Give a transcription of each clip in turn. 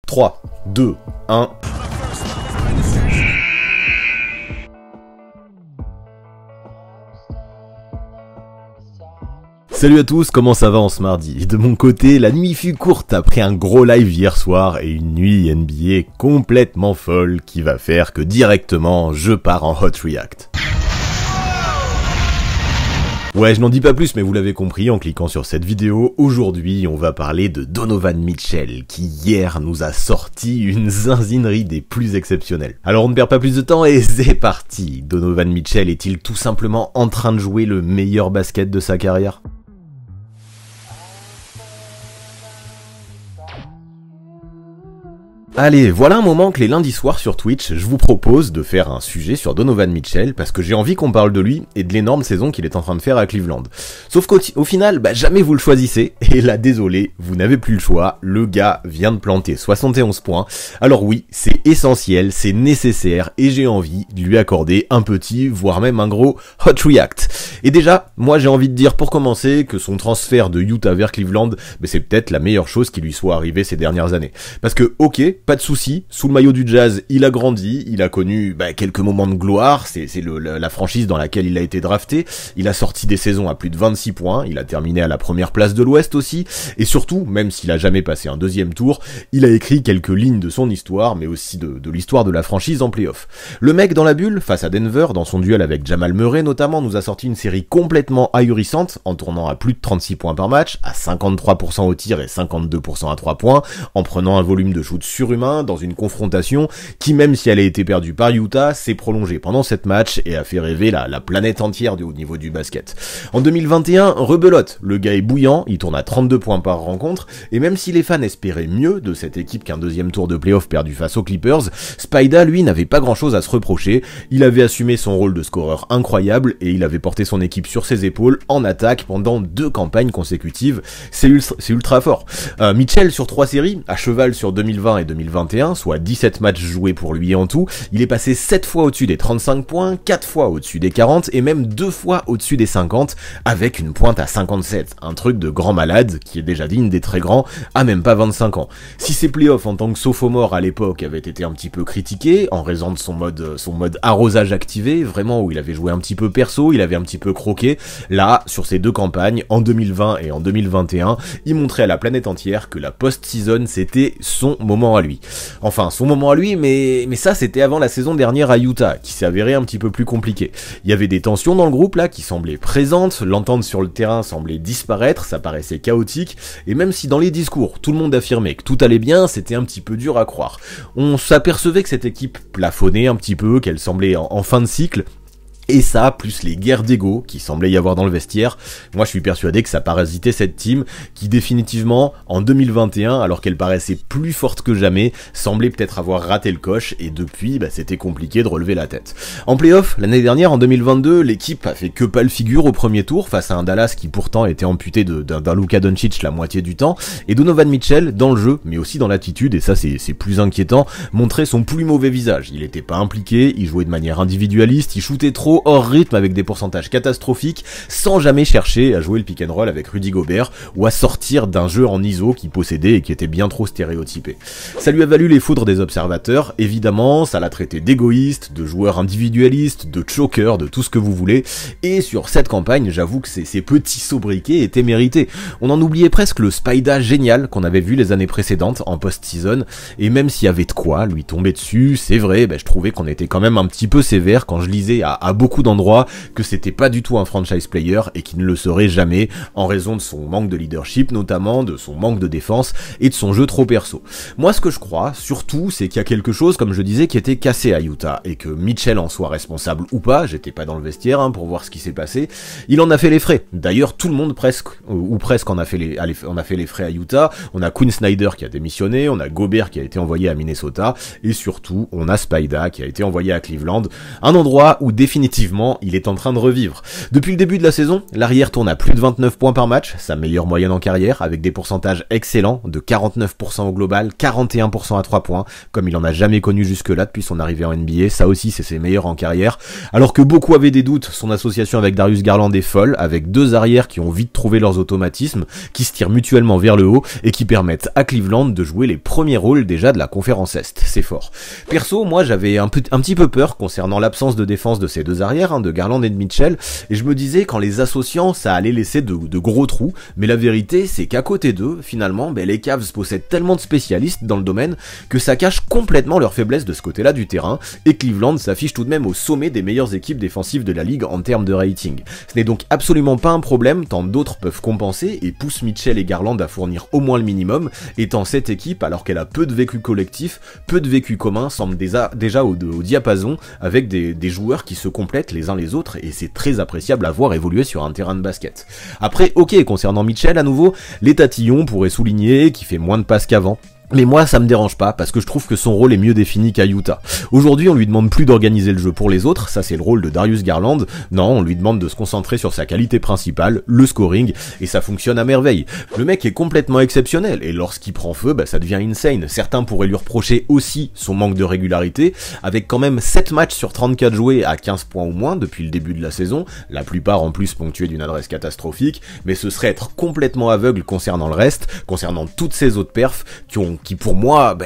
3, 2, 1... Salut à tous, comment ça va en ce mardi? De mon côté, la nuit fut courte après un gros live hier soir et une nuit NBA complètement folle qui va faire que directement je pars en hot react. Ouais, je n'en dis pas plus, mais vous l'avez compris en cliquant sur cette vidéo. Aujourd'hui, on va parler de Donovan Mitchell, qui hier nous a sorti une zinzinerie des plus exceptionnelles. Alors on ne perd pas plus de temps et c'est parti. Donovan Mitchell est-il tout simplement en train de jouer le meilleur basket de sa carrière ? Allez, voilà un moment que les lundis soirs sur Twitch, je vous propose de faire un sujet sur Donovan Mitchell parce que j'ai envie qu'on parle de lui et de l'énorme saison qu'il est en train de faire à Cleveland. Sauf qu'au final, jamais vous le choisissez et là, désolé, vous n'avez plus le choix, le gars vient de planter 71 points. Alors oui, c'est essentiel, c'est nécessaire et j'ai envie de lui accorder un petit, voire même un gros hot react. Et déjà, moi j'ai envie de dire pour commencer que son transfert de Utah vers Cleveland, c'est peut-être la meilleure chose qui lui soit arrivée ces dernières années. Parce que, ok, pas de souci, sous le maillot du Jazz, il a grandi, il a connu quelques moments de gloire, c'est la franchise dans laquelle il a été drafté, il a sorti des saisons à plus de 26 points, il a terminé à la première place de l'Ouest aussi, et surtout, même s'il a jamais passé un deuxième tour, il a écrit quelques lignes de son histoire, mais aussi de l'histoire de la franchise en play-off. Le mec dans la bulle, face à Denver, dans son duel avec Jamal Murray notamment, nous a sorti une série complètement ahurissante, en tournant à plus de 36 points par match, à 53% au tir et 52% à 3 points, en prenant un volume de shoot surhumain, dans une confrontation qui, même si elle a été perdue par Utah, s'est prolongée pendant 7 matchs et a fait rêver la planète entière au niveau du basket. En 2021, rebelote, le gars est bouillant, il tourne à 32 points par rencontre, et même si les fans espéraient mieux de cette équipe qu'un deuxième tour de play-off perdu face aux Clippers, Spida, lui, n'avait pas grand chose à se reprocher, il avait assumé son rôle de scoreur incroyable et il avait porté son équipe sur ses épaules en attaque pendant 2 campagnes consécutives, c'est ultra fort. Mitchell sur 3 séries, à cheval sur 2020 et 2021, soit 17 matchs joués pour lui en tout, il est passé 7 fois au-dessus des 35 points, 4 fois au-dessus des 40 et même 2 fois au-dessus des 50 avec une pointe à 57, un truc de grand malade qui est déjà digne des très grands à même pas 25 ans. Si ses playoffs en tant que sophomore à l'époque avaient été un petit peu critiqués en raison de son mode arrosage activé, vraiment où il avait joué un petit peu perso, il avait un petit peu croqué, là sur ces 2 campagnes, en 2020 et en 2021, il montrait à la planète entière que la post-season c'était son moment à lui. Enfin, son moment à lui, mais ça c'était avant la saison dernière à Utah, qui s'est avéré un petit peu plus compliqué. Il y avait des tensions dans le groupe là, qui semblaient présentes, l'entente sur le terrain semblait disparaître, ça paraissait chaotique, et même si dans les discours, tout le monde affirmait que tout allait bien, c'était un petit peu dur à croire. On s'apercevait que cette équipe plafonnait un petit peu, qu'elle semblait en fin de cycle, et ça, plus les guerres d'ego qui semblaient y avoir dans le vestiaire, moi je suis persuadé que ça parasitait cette team qui définitivement, en 2021, alors qu'elle paraissait plus forte que jamais, semblait peut-être avoir raté le coche et depuis, c'était compliqué de relever la tête. En play-off, l'année dernière, en 2022, l'équipe a fait que pas le figure au premier tour face à un Dallas qui pourtant était amputé d'un Luka Doncic la moitié du temps, et Donovan Mitchell, dans le jeu, mais aussi dans l'attitude, et ça c'est plus inquiétant, montrait son plus mauvais visage. Il était pas impliqué, il jouait de manière individualiste, il shootait trop hors rythme avec des pourcentages catastrophiques sans jamais chercher à jouer le pick and roll avec Rudy Gobert ou à sortir d'un jeu en ISO qu'il possédait et qui était bien trop stéréotypé. Ça lui a valu les foudres des observateurs, évidemment, ça l'a traité d'égoïste, de joueur individualiste, de choker, de tout ce que vous voulez, et sur cette campagne, j'avoue que ces petits sobriquets étaient mérités. On en oubliait presque le Spida génial qu'on avait vu les années précédentes en post-season, et même s'il y avait de quoi lui tomber dessus, c'est vrai, je trouvais qu'on était quand même un petit peu sévère quand je lisais à beaucoup d'endroits que c'était pas du tout un franchise player et qu'il ne le serait jamais en raison de son manque de leadership, notamment de son manque de défense et de son jeu trop perso. Moi ce que je crois surtout c'est qu'il y a quelque chose, comme je disais, qui était cassé à Utah et que Mitchell en soit responsable ou pas, j'étais pas dans le vestiaire pour voir ce qui s'est passé, il en a fait les frais. D'ailleurs tout le monde presque en a fait les frais à Utah. On a Quinn Snyder qui a démissionné, on a Gobert qui a été envoyé à Minnesota et surtout on a Spida qui a été envoyé à Cleveland, un endroit où définitivement effectivement, il est en train de revivre. Depuis le début de la saison, l'arrière tourne à plus de 29 points par match, sa meilleure moyenne en carrière, avec des pourcentages excellents de 49% au global, 41% à 3 points, comme il en a jamais connu jusque-là depuis son arrivée en NBA. Ça aussi, c'est ses meilleurs en carrière. Alors que beaucoup avaient des doutes, son association avec Darius Garland est folle, avec deux arrières qui ont vite trouvé leurs automatismes, qui se tirent mutuellement vers le haut et qui permettent à Cleveland de jouer les premiers rôles déjà de la conférence Est. C'est fort. Perso, moi, j'avais un petit peu peur concernant l'absence de défense de ces deux arrières, de Garland et de Mitchell, et je me disais qu'en les associant, ça allait laisser de gros trous, mais la vérité, c'est qu'à côté d'eux, finalement, les Cavs possèdent tellement de spécialistes dans le domaine que ça cache complètement leur faiblesse de ce côté-là du terrain, et Cleveland s'affiche tout de même au sommet des meilleures équipes défensives de la ligue en termes de rating. Ce n'est donc absolument pas un problème, tant d'autres peuvent compenser et poussent Mitchell et Garland à fournir au moins le minimum, étant cette équipe, alors qu'elle a peu de vécu collectif, peu de vécu commun, semble déjà au diapason, avec des joueurs qui se complètent les uns les autres, et c'est très appréciable à voir évoluer sur un terrain de basket. Après, ok, concernant Mitchell, à nouveau, les tatillons pourraient souligner qu'il fait moins de passes qu'avant. Mais moi, ça me dérange pas, parce que je trouve que son rôle est mieux défini qu'à Utah. Aujourd'hui, on lui demande plus d'organiser le jeu pour les autres, ça c'est le rôle de Darius Garland. Non, on lui demande de se concentrer sur sa qualité principale, le scoring, et ça fonctionne à merveille. Le mec est complètement exceptionnel, et lorsqu'il prend feu, ça devient insane. Certains pourraient lui reprocher aussi son manque de régularité, avec quand même 7 matchs sur 34 joués à 15 points ou moins depuis le début de la saison, la plupart en plus ponctués d'une adresse catastrophique, mais ce serait être complètement aveugle concernant le reste, concernant toutes ces autres perfs qui pour moi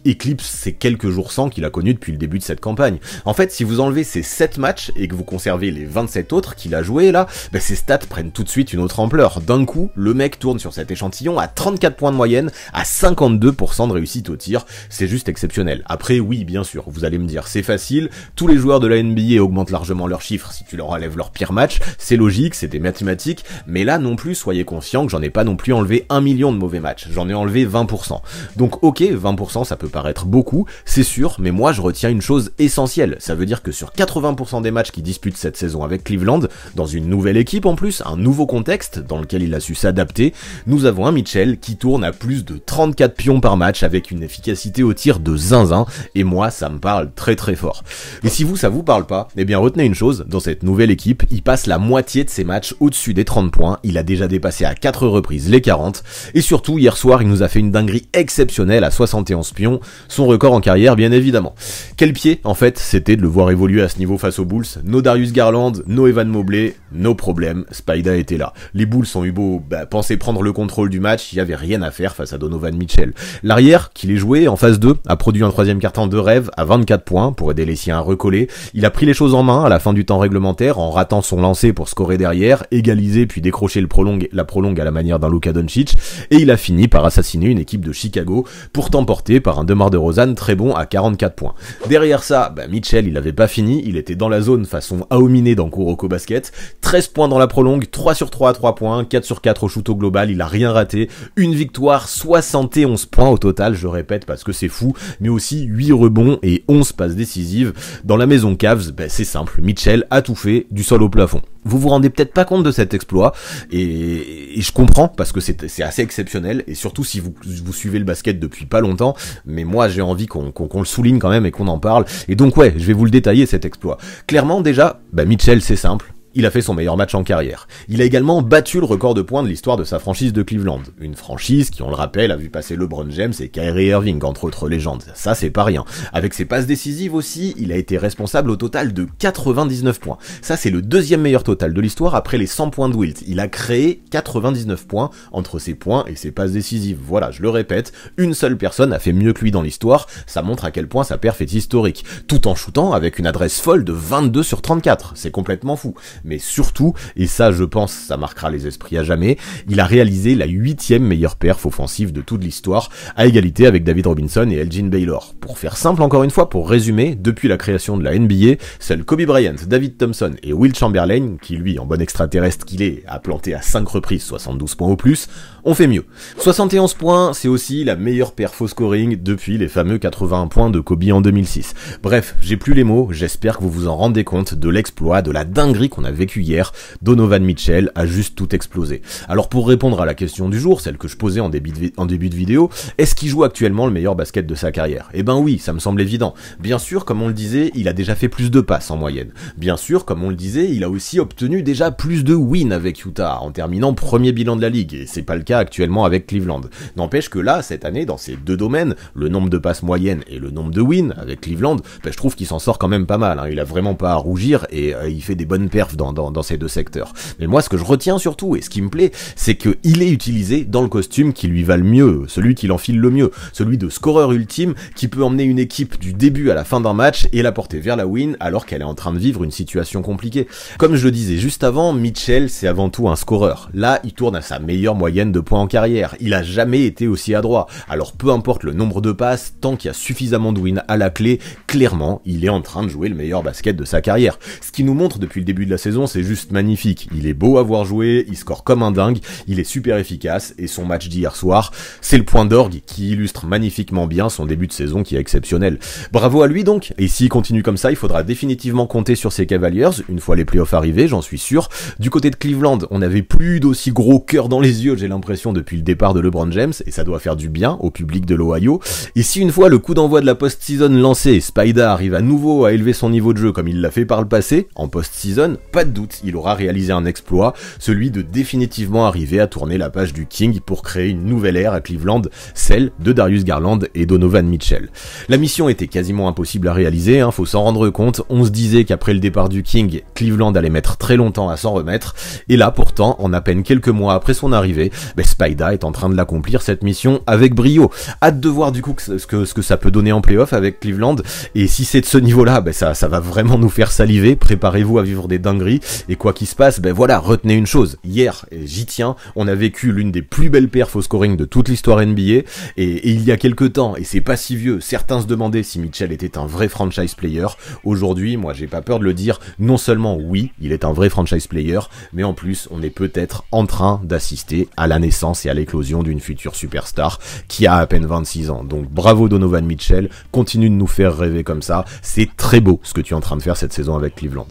éclipse ces quelques jours sans qu'il a connus depuis le début de cette campagne. En fait, si vous enlevez ces 7 matchs et que vous conservez les 27 autres qu'il a joués là, ces stats prennent tout de suite une autre ampleur. D'un coup, le mec tourne sur cet échantillon à 34 points de moyenne, à 52% de réussite au tir, c'est juste exceptionnel. Après oui, bien sûr, vous allez me dire, c'est facile, tous les joueurs de la NBA augmentent largement leurs chiffres si tu leur enlèves leur pire match, c'est logique, c'est des mathématiques, mais là non plus, soyez conscients que j'en ai pas non plus enlevé 1 million de mauvais matchs, j'en ai enlevé 20%. Donc ok, 20% ça peut paraître beaucoup, c'est sûr, mais moi je retiens une chose essentielle, ça veut dire que sur 80% des matchs qu'il dispute cette saison avec Cleveland, dans une nouvelle équipe en plus, un nouveau contexte dans lequel il a su s'adapter, nous avons un Mitchell qui tourne à plus de 34 pions par match avec une efficacité au tir de zinzin, et moi ça me parle très très fort. Et si ça vous parle pas, eh bien retenez une chose, dans cette nouvelle équipe, il passe la moitié de ses matchs au-dessus des 30 points, il a déjà dépassé à 4 reprises les 40, et surtout hier soir il nous a fait une dinguerie exceptionnelle à 71 pions, son record en carrière bien évidemment. Quel pied en fait c'était de le voir évoluer à ce niveau face aux Bulls, no Darius Garland, no Evan Mobley, no problème, Spida était là. Les Bulls ont eu beau penser prendre le contrôle du match, il y avait rien à faire face à Donovan Mitchell. L'arrière, qui les jouait en phase 2, a produit un troisième quart-temps de rêve à 24 points pour aider les siens à recoller. Il a pris les choses en main à la fin du temps réglementaire en ratant son lancer pour scorer derrière, égaliser puis décrocher la prolongue à la manière d'un Luka Doncic, et il a fini par assassiner une équipe de Chicago, pourtant portée par un DeMar DeRozan très bon à 44 points. Derrière ça, Mitchell il avait pas fini, il était dans la zone façon Aomine dans Kuroko Basket, 13 points dans la prolongue, 3 sur 3 à 3 points, 4 sur 4 au shoot au global, il a rien raté, une victoire, 71 points au total, je répète parce que c'est fou, mais aussi 8 rebonds et 11 passes décisives. Dans la maison Cavs, c'est simple, Mitchell a tout fait, du sol au plafond. Vous vous rendez peut-être pas compte de cet exploit, et je comprends, parce que c'est assez exceptionnel, et surtout si vous suivez le basket depuis pas longtemps, mais moi j'ai envie qu'on le souligne quand même et qu'on en parle, et donc ouais, je vais vous le détailler cet exploit. Clairement déjà, Mitchell c'est simple, il a fait son meilleur match en carrière. Il a également battu le record de points de l'histoire de sa franchise de Cleveland. Une franchise qui, on le rappelle, a vu passer LeBron James et Kyrie Irving, entre autres légendes. Ça, c'est pas rien. Avec ses passes décisives aussi, il a été responsable au total de 99 points. Ça, c'est le deuxième meilleur total de l'histoire après les 100 points de Wilt. Il a créé 99 points entre ses points et ses passes décisives. Voilà, je le répète, une seule personne a fait mieux que lui dans l'histoire. Ça montre à quel point sa perf est historique. Tout en shootant avec une adresse folle de 22 sur 34. C'est complètement fou. Mais surtout, et ça je pense ça marquera les esprits à jamais, il a réalisé la 8e meilleure perf offensive de toute l'histoire, à égalité avec David Robinson et Elgin Baylor. Pour faire simple encore une fois, pour résumer, depuis la création de la NBA, seuls Kobe Bryant, David Thompson et Wilt Chamberlain, qui lui, en bon extraterrestre qu'il est, a planté à 5 reprises 72 points au plus, ont fait mieux. 71 points, c'est aussi la meilleure perf au scoring depuis les fameux 81 points de Kobe en 2006. Bref, j'ai plus les mots, j'espère que vous vous en rendez compte de l'exploit, de la dinguerie qu'on a vécu hier, Donovan Mitchell a juste tout explosé. Alors pour répondre à la question du jour, celle que je posais en début de vidéo, est-ce qu'il joue actuellement le meilleur basket de sa carrière? Eh ben oui, ça me semble évident. Bien sûr, comme on le disait, il a déjà fait plus de passes en moyenne. Bien sûr, comme on le disait, il a aussi obtenu déjà plus de wins avec Utah, en terminant premier bilan de la ligue, et c'est pas le cas actuellement avec Cleveland. N'empêche que là, cette année, dans ces deux domaines, le nombre de passes moyennes et le nombre de wins avec Cleveland, je trouve qu'il s'en sort quand même pas mal, hein. Il a vraiment pas à rougir, et il fait des bonnes perfs dans ces deux secteurs. Mais moi, ce que je retiens surtout, et ce qui me plaît, c'est qu'il est utilisé dans le costume qui lui va le mieux, celui qui l'enfile le mieux, celui de scoreur ultime qui peut emmener une équipe du début à la fin d'un match et la porter vers la win alors qu'elle est en train de vivre une situation compliquée. Comme je le disais juste avant, Mitchell c'est avant tout un scoreur. Là, il tourne à sa meilleure moyenne de points en carrière. Il a jamais été aussi adroit. Alors peu importe le nombre de passes, tant qu'il y a suffisamment de wins à la clé, clairement, il est en train de jouer le meilleur basket de sa carrière. Ce qui nous montre depuis le début de la saison, c'est juste magnifique. Il est beau à voir jouer, il score comme un dingue, il est super efficace et son match d'hier soir, c'est le point d'orgue qui illustre magnifiquement bien son début de saison qui est exceptionnel. Bravo à lui donc, et s'il continue comme ça, il faudra définitivement compter sur ses Cavaliers, une fois les playoffs arrivés, j'en suis sûr. Du côté de Cleveland, on n'avait plus d'aussi gros cœur dans les yeux, j'ai l'impression, depuis le départ de LeBron James, et ça doit faire du bien au public de l'Ohio. Et si une fois le coup d'envoi de la post-season lancé, Spida arrive à nouveau à élever son niveau de jeu comme il l'a fait par le passé, en post-season, pas de doute, il aura réalisé un exploit, celui de définitivement arriver à tourner la page du King pour créer une nouvelle ère à Cleveland, celle de Darius Garland et Donovan Mitchell. La mission était quasiment impossible à réaliser, faut s'en rendre compte, on se disait qu'après le départ du King, Cleveland allait mettre très longtemps à s'en remettre, et là pourtant, en à peine quelques mois après son arrivée, Spida est en train de l'accomplir cette mission avec brio. Hâte de voir du coup ce que ça peut donner en playoff avec Cleveland, et si c'est de ce niveau-là, ça va vraiment nous faire saliver, préparez-vous à vivre des dingueries, et quoi qu'il se passe, voilà, retenez une chose, hier, et j'y tiens, on a vécu l'une des plus belles perfs au scoring de toute l'histoire NBA, et il y a quelques temps, et c'est pas si vieux, certains se demandaient si Mitchell était un vrai franchise player. Aujourd'hui, moi j'ai pas peur de le dire, non seulement oui, il est un vrai franchise player, mais en plus on est peut-être en train d'assister à la naissance et à l'éclosion d'une future superstar qui a à peine 26 ans. Donc bravo Donovan Mitchell, continue de nous faire rêver comme ça, c'est très beau ce que tu es en train de faire cette saison avec Cleveland.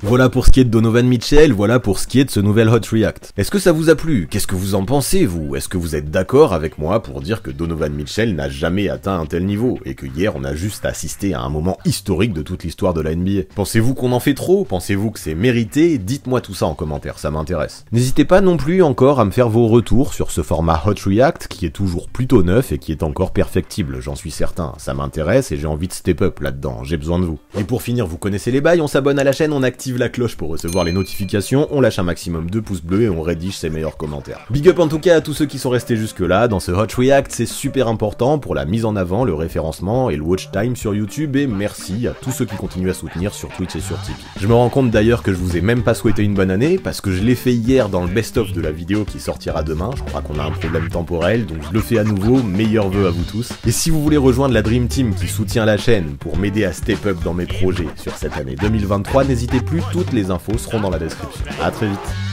Voilà pour ce qui est de Donovan Mitchell, voilà pour ce qui est de ce nouvel Hot React. Est-ce que ça vous a plu? Qu'est-ce que vous en pensez, vous? Est-ce que vous êtes d'accord avec moi pour dire que Donovan Mitchell n'a jamais atteint un tel niveau, et que hier on a juste assisté à un moment historique de toute l'histoire de la NBA? Pensez-vous qu'on en fait trop? Pensez-vous que c'est mérité? Dites-moi tout ça en commentaire, ça m'intéresse. N'hésitez pas non plus encore à me faire vos retours sur ce format Hot React, qui est toujours plutôt neuf et qui est encore perfectible, j'en suis certain. Ça m'intéresse et j'ai envie de step up là-dedans, j'ai besoin de vous. Et pour finir, vous connaissez les bails, on s'abonne à la chaîne, on active la cloche pour recevoir les notifications, on lâche un maximum de pouces bleus et on rédige ses meilleurs commentaires. Big up en tout cas à tous ceux qui sont restés jusque là, dans ce Hot React, c'est super important pour la mise en avant, le référencement et le watch time sur YouTube, et merci à tous ceux qui continuent à soutenir sur Twitch et sur Tipeee. Je me rends compte d'ailleurs que je vous ai même pas souhaité une bonne année, parce que je l'ai fait hier dans le best-of de la vidéo qui sortira demain, je crois qu'on a un problème temporel, donc je le fais à nouveau, meilleurs vœux à vous tous. Et si vous voulez rejoindre la Dream Team qui soutient la chaîne pour m'aider à step up dans mes projets sur cette année 2023, n'hésitez plus, toutes les infos seront dans la description. À très vite.